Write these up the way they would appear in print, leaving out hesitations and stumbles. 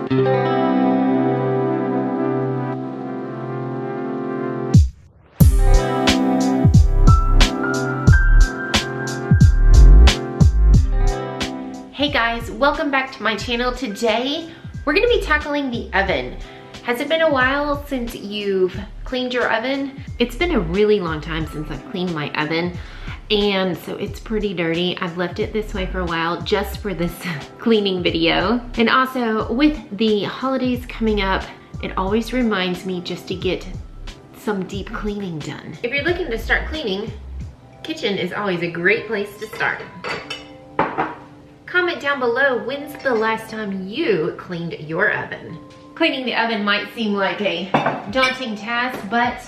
Hey guys, welcome back to my channel. Today, we're gonna be tackling the oven. Has it been a while since you've cleaned your oven? It's been a really long time since I've cleaned my oven, and so it's pretty dirty. I've left it this way for a while just for this cleaning video. And also, with the holidays coming up, it always reminds me just to get some deep cleaning done. If you're looking to start cleaning, kitchen is always a great place to start. Comment down below, when's the last time you cleaned your oven? Cleaning the oven might seem like a daunting task, but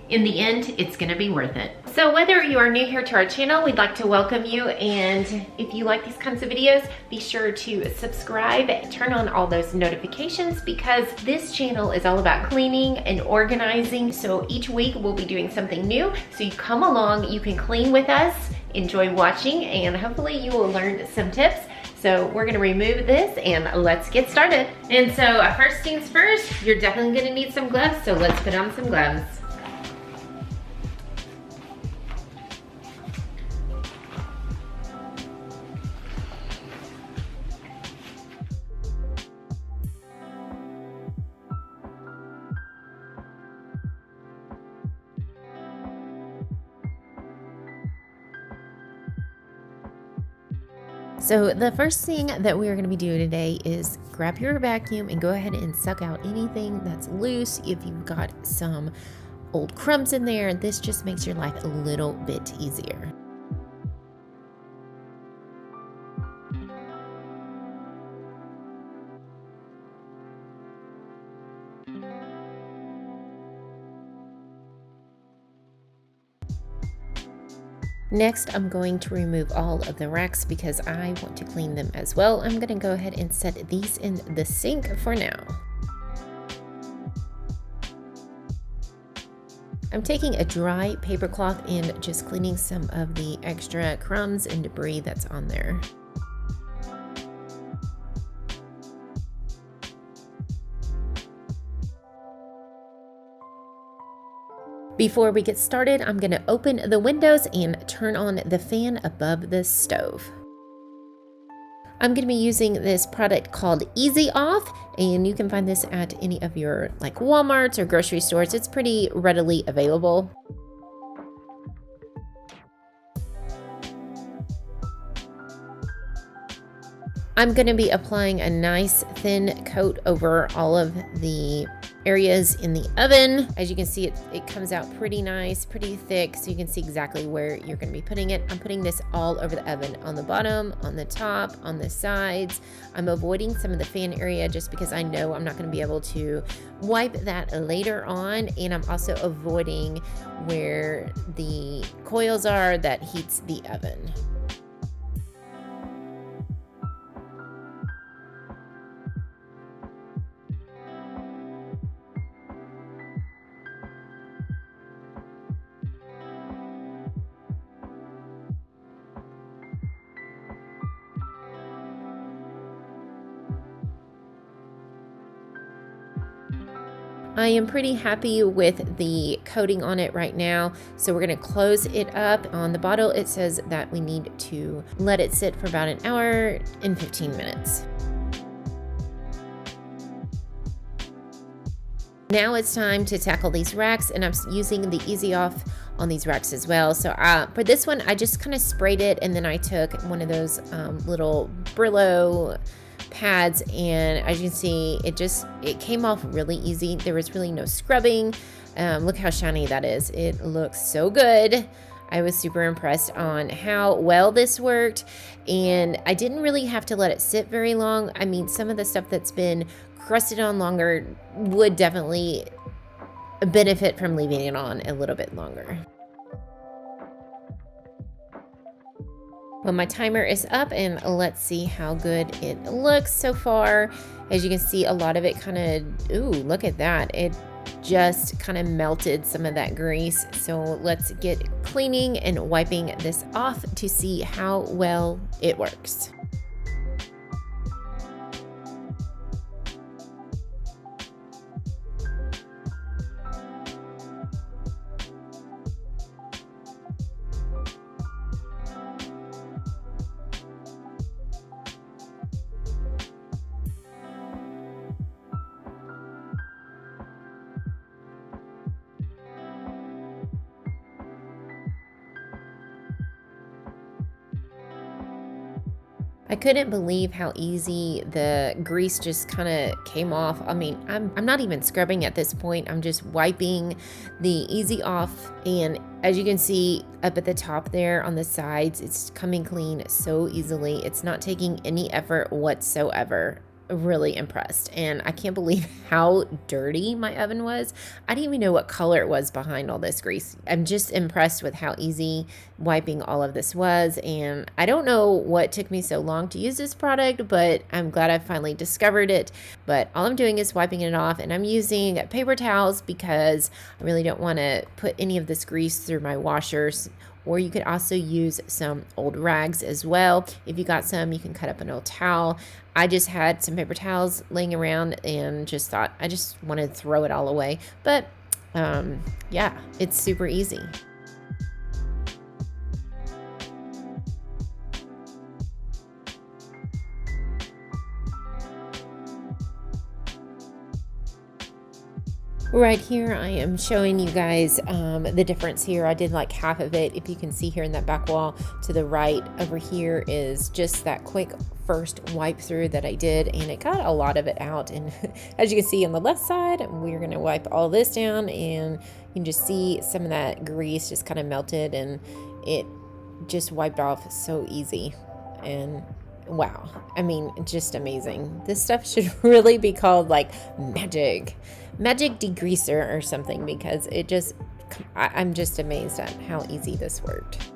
in the end, it's gonna be worth it. So whether you are new here to our channel, we'd like to welcome you, and if you like these kinds of videos, be sure to subscribe, turn on all those notifications, because this channel is all about cleaning and organizing. So each week we'll be doing something new. So you come along, you can clean with us, enjoy watching, and hopefully you will learn some tips. So we're gonna remove this and let's get started. And so first things first, you're definitely gonna need some gloves, so let's put on some gloves. So the first thing that we are going to be doing today is grab your vacuum and go ahead and suck out anything that's loose. If you've got some old crumbs in there, this just makes your life a little bit easier. Next, I'm going to remove all of the racks because I want to clean them as well. I'm going to go ahead and set these in the sink for now. I'm taking a dry paper cloth and just cleaning some of the extra crumbs and debris that's on there. Before we get started, I'm going to open the windows and turn on the fan above the stove. I'm going to be using this product called Easy Off, and you can find this at any of your like Walmarts or grocery stores. It's pretty readily available. I'm going to be applying a nice thin coat over all of the areas in the oven. As you can see, it comes out pretty nice, pretty thick, so you can see exactly where you're going to be putting it. I'm putting this all over the oven, on the bottom, on the top, on the sides. I'm avoiding some of the fan area just because I know I'm not going to be able to wipe that later on, and I'm also avoiding where the coils are that heats the oven. I am pretty happy with the coating on it right now, so we're going to close it up. On the bottle, it says that we need to let it sit for about an hour and 15 minutes. Now it's time to tackle these racks, and I'm using the Easy Off on these racks as well. So for this one, I just kind of sprayed it, and then I took one of those little Brillo pads, and as you can see, it came off really easy. There was really no scrubbing. Look how shiny that is. It looks so good. I was super impressed on how well this worked, and I didn't really have to let it sit very long. I mean, some of the stuff that's been crusted on longer would definitely benefit from leaving it on a little bit longer. Well, my timer is up, and let's see how good it looks so far. As you can see, a lot of it kind of, ooh, look at that. It just kind of melted some of that grease. So let's get cleaning and wiping this off to see how well it works. I couldn't believe how easy the grease just kind of came off. I mean, I'm not even scrubbing at this point. I'm just wiping the easy off. And as you can see up at the top there on the sides, it's coming clean so easily. It's not taking any effort whatsoever. Really impressed, and I can't believe how dirty my oven was. I didn't even know what color it was behind all this grease. I'm just impressed with how easy wiping all of this was, and I don't know what took me so long to use this product, but I'm glad I finally discovered it. But all I'm doing is wiping it off, and I'm using paper towels because I really don't want to put any of this grease through my washers. Or you could also use some old rags as well. If you got some, you can cut up an old towel. I just had some paper towels laying around and just thought I just wanted to throw it all away. But yeah, it's super easy. Right here, I am showing you guys the difference here. I did like half of it. If you can see here in that back wall to the right over here is just that quick first wipe through that I did, and it got a lot of it out. And as you can see on the left side, we're gonna wipe all this down, and you can just see some of that grease just kind of melted, and it just wiped off so easy. And wow, I mean, just amazing. This stuff should really be called like magic degreaser or something, because it just, I'm just amazed at how easy this worked.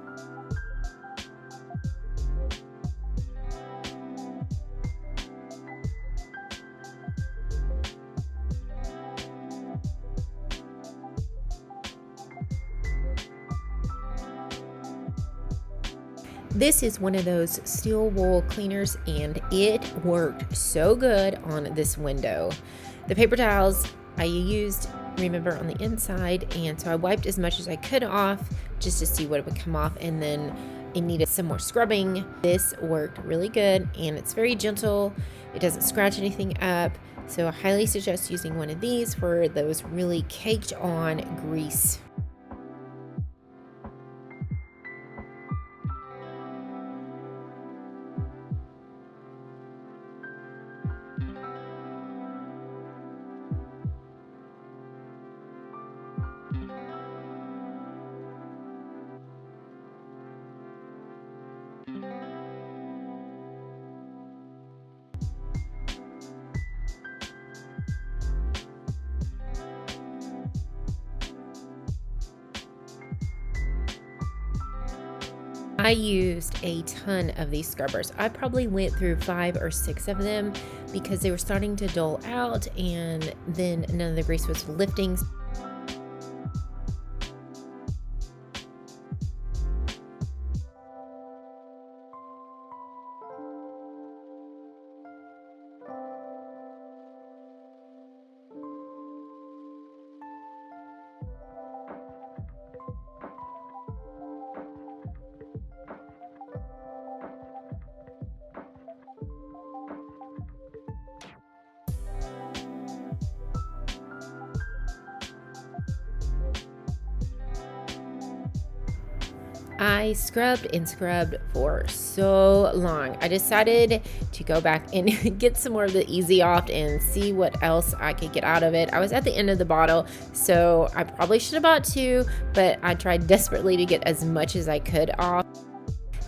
This is one of those steel wool cleaners, and it worked so good on this window. The paper towels I used, remember, on the inside, and so I wiped as much as I could off just to see what would come off, and then it needed some more scrubbing. This worked really good, and it's very gentle. It doesn't scratch anything up, so I highly suggest using one of these for those really caked on grease. I used a ton of these scrubbers. I probably went through 5 or 6 of them because they were starting to dull out, and then none of the grease was lifting. I scrubbed and scrubbed for so long. I decided to go back and get some more of the Easy Off and see what else I could get out of it. I was at the end of the bottle, so I probably should have bought 2, but I tried desperately to get as much as I could off.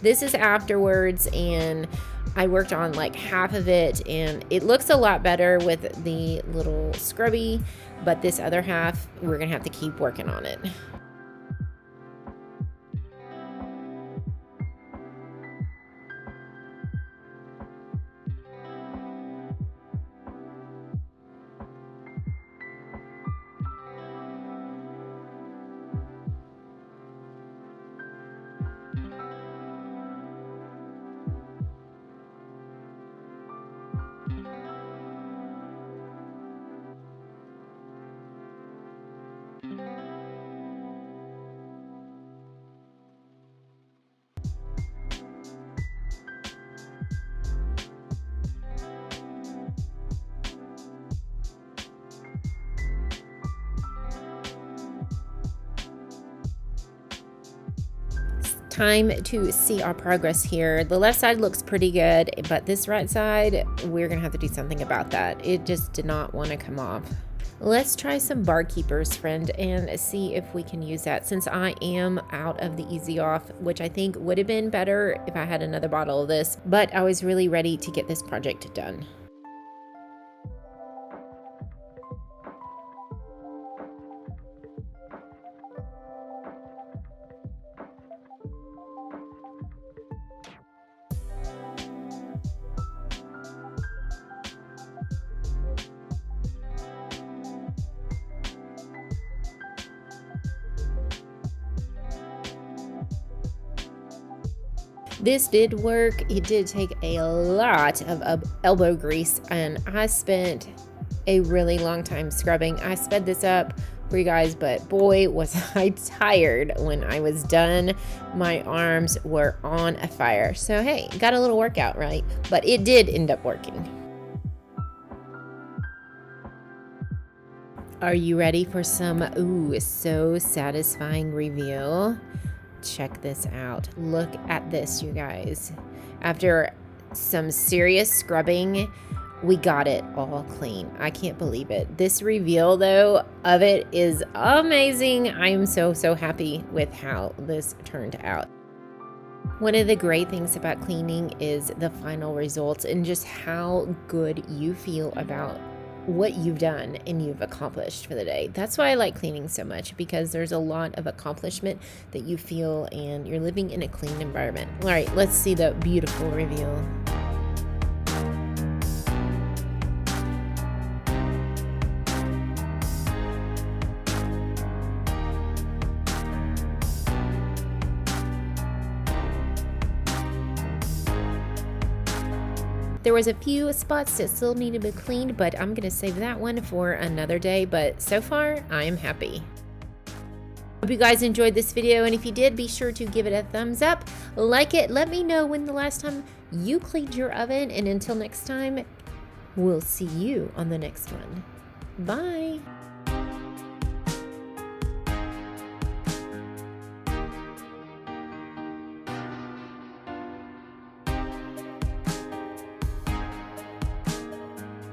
This is afterwards, and I worked on like half of it, and it looks a lot better with the little scrubby, but this other half, we're gonna have to keep working on it. Time to see our progress here. The left side looks pretty good, but this right side, we're gonna have to do something about that. It just did not want to come off. Let's try some Barkeeper's Friend and see if we can use that, since I am out of the Easy Off, which I think would have been better if I had another bottle of this, but I was really ready to get this project done. This did work. It did take a lot of elbow grease, and I spent a really long time scrubbing. I sped this up for you guys, but boy, was I tired when I was done. My arms were on a fire. So hey, got a little workout, right? But it did end up working. Are you ready for some, so satisfying review? Check this out. Look at this, you guys. After some serious scrubbing, we got it all clean. I can't believe it. This reveal, though, of it is amazing. I am so happy with how this turned out. One of the great things about cleaning is the final results and just how good you feel about what you've done and you've accomplished for the day. That's why I like cleaning so much, because there's a lot of accomplishment that you feel and you're living in a clean environment. All right, let's see the beautiful reveal. There was a few spots that still need to be cleaned, but I'm gonna save that one for another day. But so far, I am happy. Hope you guys enjoyed this video, and if you did, be sure to give it a thumbs up, like it, let me know when the last time you cleaned your oven, and until next time, we'll see you on the next one. Bye.